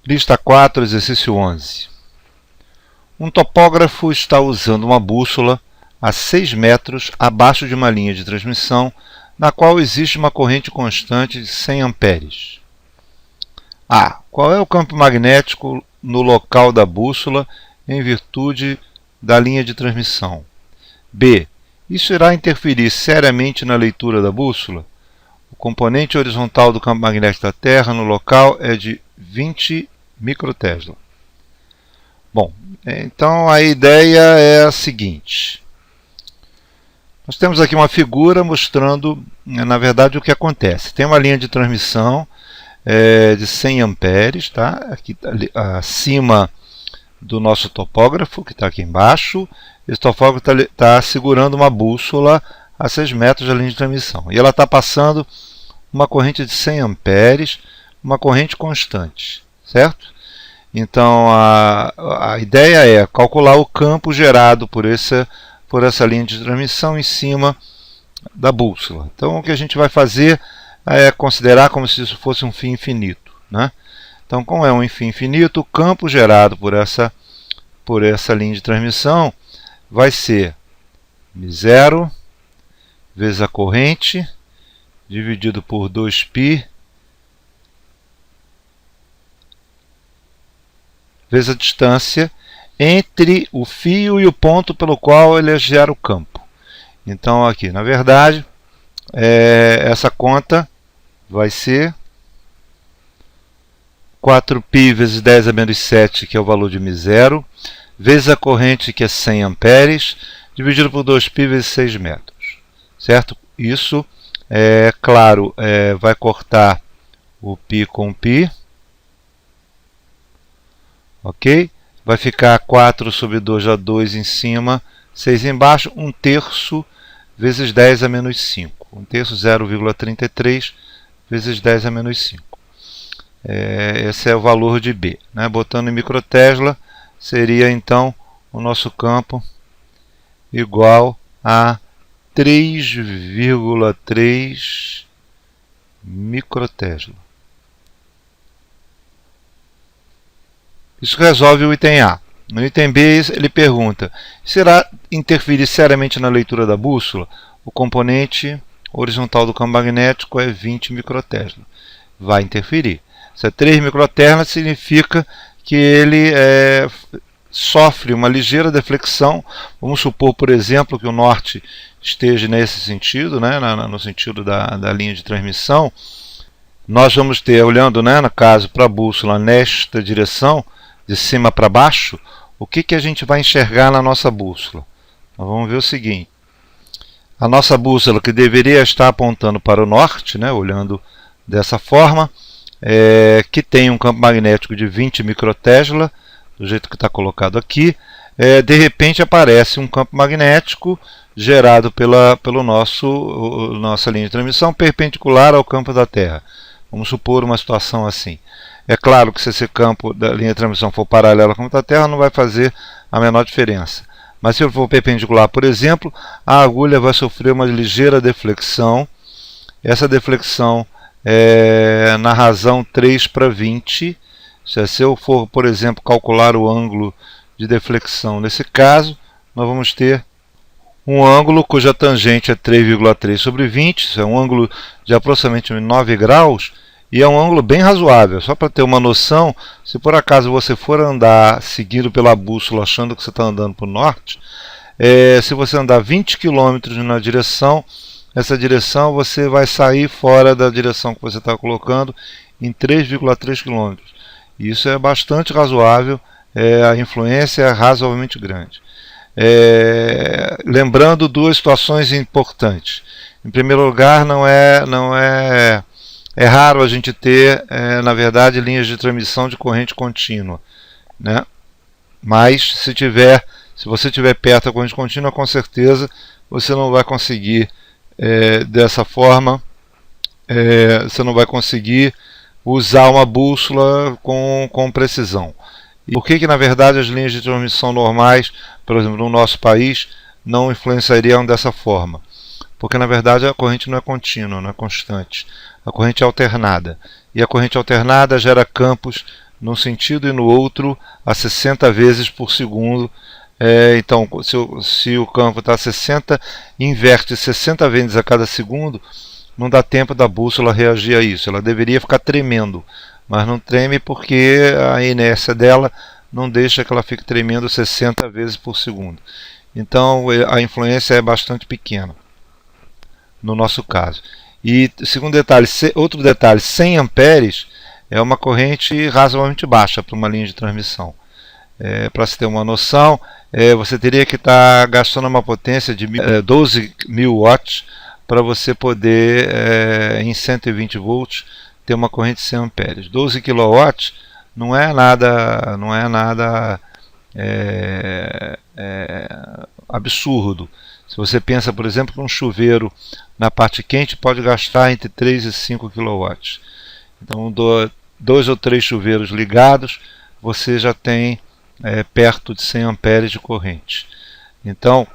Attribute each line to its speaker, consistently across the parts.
Speaker 1: Lista 4, exercício 11. Um topógrafo está usando uma bússola a 6 metros abaixo de uma linha de transmissão na qual existe uma corrente constante de 100 amperes. A. Qual é o campo magnético no local da bússola em virtude da linha de transmissão? B. Isso irá interferir seriamente na leitura da bússola? O componente horizontal do campo magnético da Terra no local é de 20 microtesla. Bom, então a ideia é a seguinte. Nós temos aqui uma figura mostrando, na verdade, o que acontece. Tem uma linha de transmissão de 100 amperes, tá? Aqui acima do nosso topógrafo, que está aqui embaixo. Esse topógrafo está segurando uma bússola a 6 metros da linha de transmissão. E ela está passando uma corrente de 100 amperes, uma corrente constante, certo? Então a ideia é calcular o campo gerado por essa linha de transmissão em cima da bússola. Então o que a gente vai fazer é considerar como se isso fosse um fio infinito, né? Então, como é um fio infinito, o campo gerado por essa linha de transmissão vai ser μ0 vezes a corrente dividido por 2π vezes a distância entre o fio e o ponto pelo qual ele gera o campo. Então aqui, na verdade, essa conta vai ser 4π vezes 10 a menos 7, que é o valor de μ0, vezes a corrente, que é 100 amperes, dividido por 2π vezes 6 metros. Certo? Isso, claro, vai cortar o π com π. Ok? Vai ficar 4 sobre 2 a 2 em cima, 6 embaixo, 1/3 vezes 10 a menos 5. 1/3, 0,33 vezes 10 a menos 5. Esse é o valor de B. Né? Botando em microtesla, seria então o nosso campo igual a 3,3 microtesla. Isso resolve o item A. No item B, ele pergunta: será interferir seriamente na leitura da bússola? O componente horizontal do campo magnético é 20 microtesla. Vai interferir. Se é 3 microtesla, significa que ele sofre uma ligeira deflexão. Vamos supor, por exemplo, que o norte esteja nesse sentido, né, no sentido da linha de transmissão. Nós vamos ter, olhando, né, no caso, para a bússola nesta direção, de cima para baixo, o que a gente vai enxergar na nossa bússola? Nós vamos ver o seguinte. A nossa bússola, que deveria estar apontando para o norte, né, olhando dessa forma, que tem um campo magnético de 20 microtesla, do jeito que está colocado aqui, de repente aparece um campo magnético gerado pelo nossa linha de transmissão perpendicular ao campo da Terra. Vamos supor uma situação assim. É claro que se esse campo da linha de transmissão for paralelo ao campo da Terra, não vai fazer a menor diferença. Mas se ele for perpendicular, por exemplo, a agulha vai sofrer uma ligeira deflexão. Essa deflexão é na razão 3/20. Se eu for, por exemplo, calcular o ângulo de deflexão nesse caso, nós vamos ter um ângulo cuja tangente é 3,3 sobre 20. Isso é um ângulo de aproximadamente 9 graus. E é um ângulo bem razoável. Só para ter uma noção, se por acaso você for andar seguido pela bússola achando que você está andando para o norte, se você andar 20 km na direção, essa direção você vai sair fora da direção que você está colocando em 3,3 km. Isso é bastante razoável, a influência é razoavelmente grande. Lembrando duas situações importantes. Em primeiro lugar, é raro a gente ter, na verdade, linhas de transmissão de corrente contínua, né? Mas se você estiver perto da corrente contínua, com certeza você não vai conseguir, dessa forma, você não vai conseguir usar uma bússola com precisão. E por que na verdade as linhas de transmissão normais, por exemplo, no nosso país, não influenciariam dessa forma? Porque na verdade a corrente não é contínua, não é constante. A corrente é alternada. E a corrente alternada gera campos num sentido e no outro a 60 vezes por segundo. Então, se o campo está a 60, inverte 60 vezes a cada segundo, não dá tempo da bússola reagir a isso. Ela deveria ficar tremendo, mas não treme porque a inércia dela não deixa que ela fique tremendo 60 vezes por segundo. Então a influência é bastante pequena no nosso caso. E segundo detalhe, outro detalhe, 100 amperes é uma corrente razoavelmente baixa para uma linha de transmissão. Para se ter uma noção, você teria que estar gastando uma potência de 12.000 watts para você poder, em 120 volts, ter uma corrente de 100 amperes. 12 kW não é nada absurdo. Se você pensa, por exemplo, que um chuveiro na parte quente pode gastar entre 3 e 5 kW. Então, 2 ou 3 chuveiros ligados, você já tem perto de 100 amperes de corrente. Então,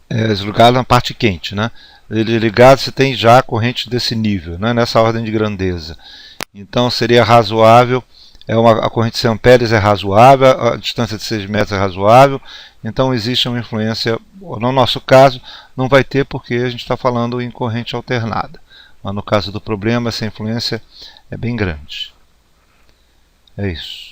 Speaker 1: ligado na parte quente, né? Ele ligado, você tem já corrente desse nível, né? Nessa ordem de grandeza. Então seria razoável, a corrente de 100 amperes é razoável, a distância de 6 metros é razoável, então existe uma influência, no nosso caso não vai ter porque a gente está falando em corrente alternada, mas no caso do problema essa influência é bem grande. É isso.